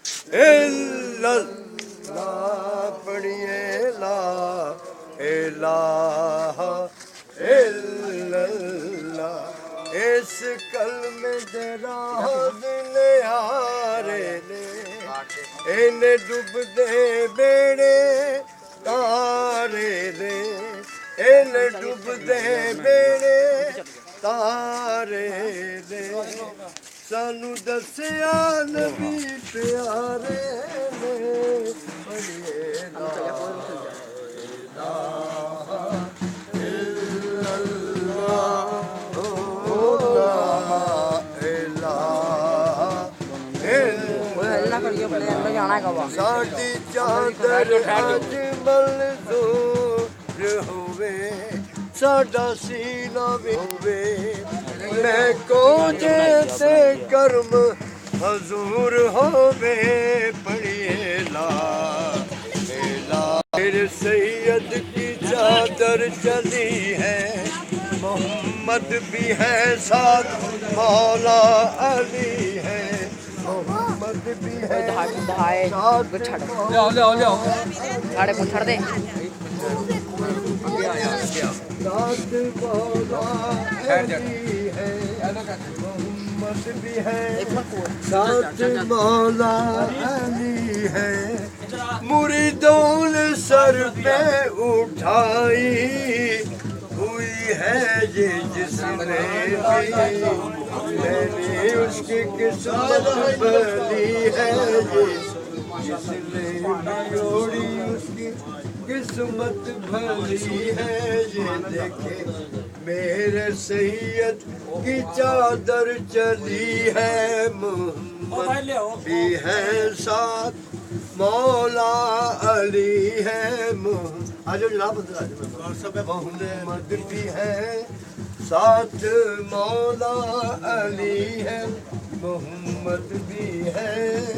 الا اللہ پڑھیے لا الہ الا اللہ اس کلمے دے راز نیارے نے اینے ڈوب دے بیڑے تارے نے اینے ڈوب دے بیڑے تارے نے سانو دسیا نبی پیارے نے پڑھیے لا ساڈی چادر اج منظور ہوئے ساڈا سینہ بھی ہوئے میں کو جیسے کرم حضور ہوئے پڑھیے لا الہ میرے سید کی چادر چلی ہے محمد بھی ہے ساتھ مولا علی ہے محمد بھی ہے ساتھ مولا علی ہے محمد بھی ہے ساتھ مولا علی ہے مریدوں نے سر پہ اٹھائی ہوئی ہے یہ جس نے بھی میں نے اس کی قسمت بھلی ہے یہ جس نے بھی اوڑی اس کی قسمت بھلی ہے یہ دیکھے میرے سید کی چادر چلی ہے محمد بھی ہے ساتھ مولا علی ہے آجو جناب محمد بھی ہے ساتھ مولا علی ہے محمد بھی ہے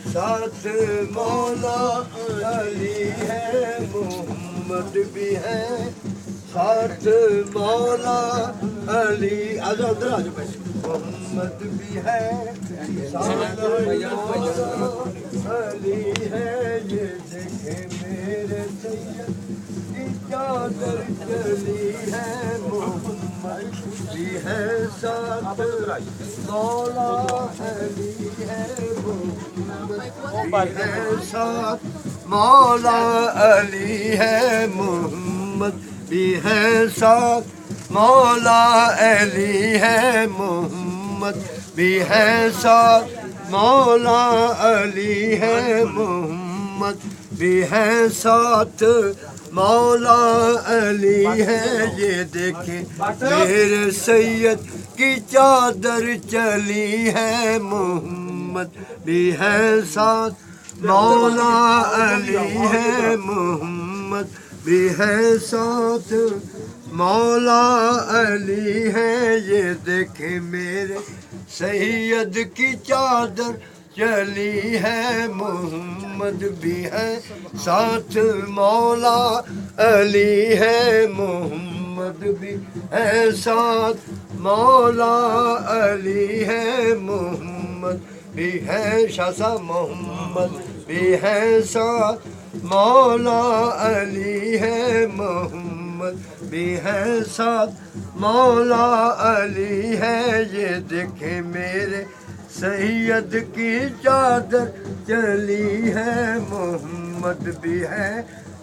ساتھ مولا علی ہے محمد بھی ہے ساتھ مولا علی آجو اندر آجو بھائی محمد بھی ہے ساتھ مولا علی ہے یہ دیکھے میرے سید کی چادر چلی ہے محمد بھی ہے ساتھ مولا علی ہے محمد بھی ہے ساتھ مولا علی ہے محمد بھی ہے ساتھ مولا علی ہے محمد بھی ہے ساتھ مولا علی ہے محمد بھی ہے ساتھ مولا علی ہے یہ دیکھیں میرے سید کی چادر چلی ہے محمد بھی ہے ساتھ مولا علی ہے محمد بھی ہے ساتھ مولا علی ہے یہ دیکھیں میرے سید کی چادر چلی ہے محمد بھی ہے ساتھ مولا علی ہے محمد بھی ہے ساتھ مولا علی ہے محمد بھی ہے شاہ صاحب محمد بھی ہے ساتھ مولا علی ہے محمد بھی ہے ساتھ مولا علی ہے یہ دیکھیں میرے سید کی چادر چلی ہے محمد بھی ہے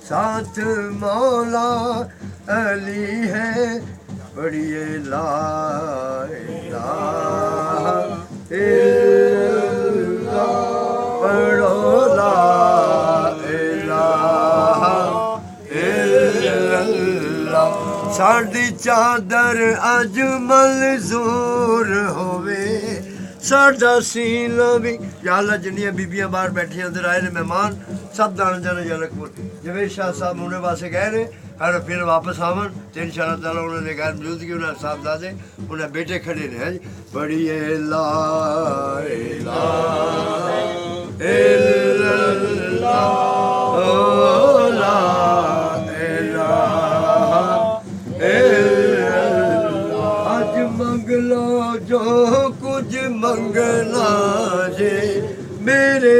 ساتھ مولا علی ہے پڑھیے لا الہ الا اللہ پڑھو لا الہ الا اللہ ساڈی چادر اج منظور ہوئے ساڈا سینہ بھی یا اللہ جنیاں بیبیاں باہر بیٹھیاں اندر آئے نے مہمان سب دانا جانا جلکپور جوید شاہ صاحب ہونے واسے گئے نے اور پھر واپس آون تو انشاءاللہ تعالیٰ انہوں نے غیر موجودگی انہیں صاحبزادے انہیں بیٹے کھڑے نے ہیں پڑھیے لا الہ الا اللہ لا الہ الا اللہ آج منگ لو جو کچھ منگنا جے میرے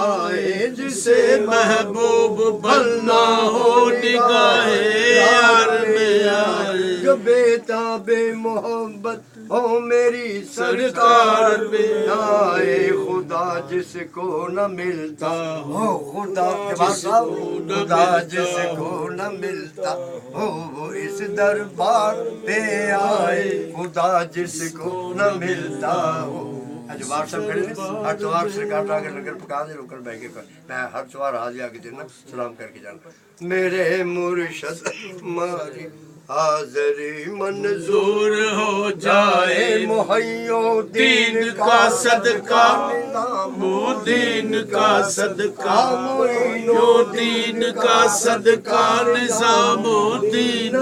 آئے جسے محبوب بننا ہو نگاہ یار میں آئے جو بےتاب محبت ہو میری سرکار میں آئے خدا جس کو نہ ملتا ہو خدا خدا جس کو نہ ملتا ہو وہ اس دربار پہ آئے خدا جس کو نہ ملتا ہو جو بار سب کھڑے تھے ہر سوار سرکار آگے لنگر پکا دے روکر بیٹھ کے میں ہر سوار حاضر آگے دینا سلام کر کے جانا میرے مرشد ماری حاضری منظور ہو جائے محیو دین کا صدقہ دین کا صدقہ محیو دین کا صدقہ نظام دین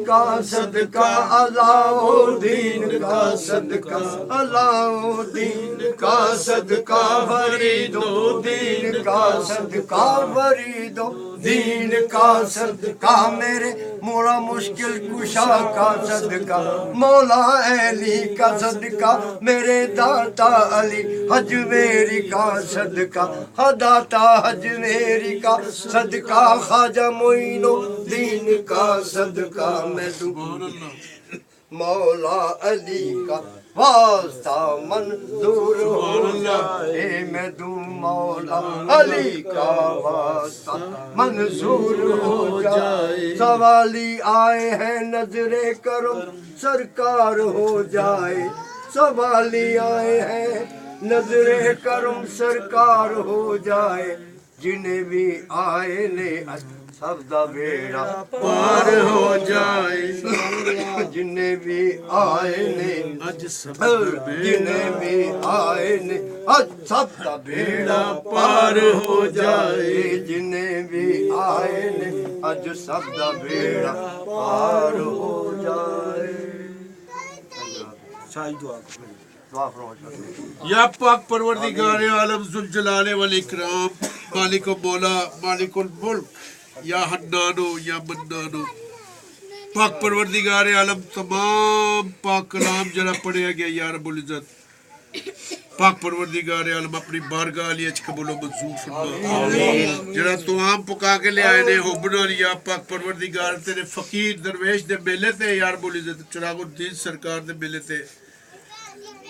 کا صدقہ علاؤدین کا صدقہ علاؤدین کا صدقہ فرید الدین کا صدقہ فرید الدین کا صدقہ میرے مولا مشکل کشا کا صدقہ مولا علی کا صدقہ میرے داتا علی حجویری کا صدقہ داتا حجویری کا صدقہ خواجہ معین الدین کا صدقہ میں دوں مولا علی کا واسطہ منظور ہو جائے میں دوں مولا علی کا واسطہ منظور ہو جائے سوالی آئے ہیں نظر کرم سرکار ہو جائے سوالی آئے ہیں نظر کرم سرکار ہو جائے جنہیں بھی آئے نے سب دا بیڑا پار ہو جائے جنہیں بھی آئے نے جنہیں بھی آئے نے سب دا بیڑا پار ہو جائے جنہیں بھی آئے نے اج سب دا بیڑا پار ہو جائے یا پاک پروردگار عالم ذوالجلال والاکرام مالک و مولا مالک الملک یا حنانو یا منانو پاک پروردگار عالم تمام پاک کلام جڑا پڑھیا گیا یا رب العزت پاک پروردگار عالم اپنی بارگاہ علی اچ قبول و منظور فرما جڑا تو عام پکا کے لے آئے نے حبنا لیا پاک پروردگار تیرے فقیر درویش دے میلے تے یا رب العزت چراغ الدین سرکار دے میلے تے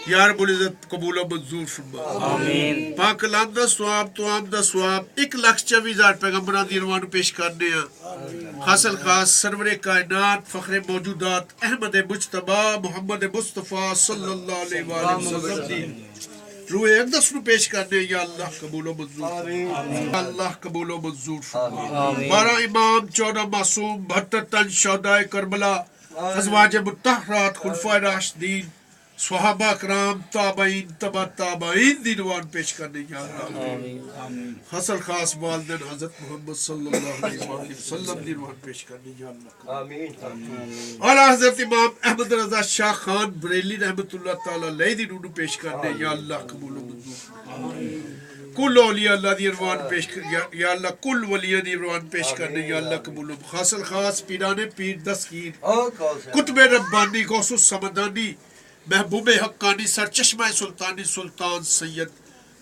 یا رب العزت قبول و منظور فرما آمین پاک کلام دا ثواب تو عام دا ثواب 1,24,000 پیغمبران دی روانو پیش کرنے ہیں حاصل خاص سرور کائنات فخر موجودات احمد مجتبی محمد مصطفیٰ صلی اللہ علیہ وآلہ وسلم دی روح اقدس نو پیش کرنے ہیں یا اللہ قبول و منظور فرما اللہ قبول و منظور فرما 12 امام 14 معصوم 72 تن شہدائے کربلا ازواج مطہرات خلفائے راشدین صحابہ اکرام تابعین تبع تابعین دی روان پیش کرنے یا اللہ حاصل خاص والدین حضرت محمد صلی اللہ علیہ وسلم دی روان پیش کرنے یا اللہ آمین اعلیٰ حضرت امام احمد رضا شاہ خان بریلی رحمت اللہ تعالیٰ علیہ دی روان پیش کرنے یا اللہ قبول و منظور کل اولیاء اللہ دی روان پیش کر یا اللہ کل ولیاء دی روان پیش کرنے یا اللہ قبول و حاصل خاص پیران پیر دستگیر کتب ربانی غوث السمدانی محبوب حقانی سرچشمہ سلطانی سلطان سید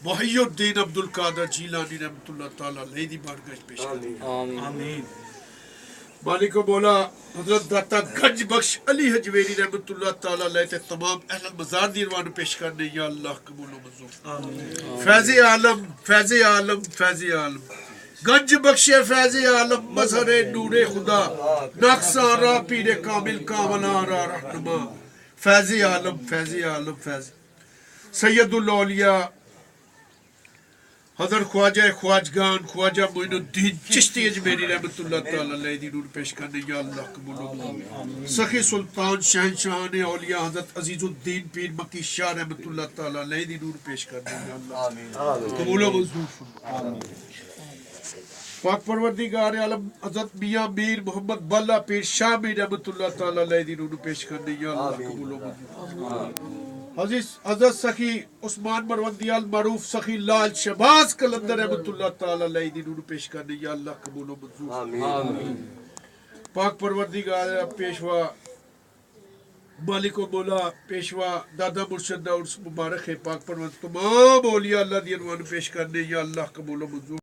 محی الدین عبدالقادر جیلانی رحمت اللہ تعالیٰ علیہ دی بارگاہ پیش کرنے آمین مالک و مولا حضرت داتا گنج بخش علی حجویری رحمت اللہ تعالیٰ علیہ تے تمام اہل مزار دی روان پیش کرنے یا اللہ قبول و منظور فیض عالم فیض عالم فیض عالم گنج بخش فیض عالم مظہر نور خدا نقصارا پیر کامل کاملارا رہنما فیض عالم فیض عالم فیض سید الاولیاء حضرت خواجہ خواجگان خواجہ معین الدین چشتی اجمیری رحمت اللہ تعالیٰ علیہ دی نور پیش کرنے یا اللہ قبول و منظور سخی سلطان شہنشاہان اولیاء حضرت عزیز الدین پیر مکی شاہ رحمت اللہ تعالیٰ علیہ دی نور پیش کرنے یا اللہ قبول و منظور پاک پروردگار عالم حضرت میاں میر محمد بلہ پیر شاہ میر رحمت اللہ تعالیٰ علیہ دی نور پیش کرنے یا اللہ قبول و منظور حضرت سخی عثمان مروندیال معروف سخی لال شہباز قلندر رحمت اللہ تعالیٰ علیہ دی نور پیش کرنے یا اللہ قبول و منظور پاک پروردگار پیشوا مالک و مولا پیشوا دادا مرشد دا عرس مبارک ہے پاک پروردگار تمام اولیاء اللہ دی عنوان پیش کرنے یا اللہ قبول و منظور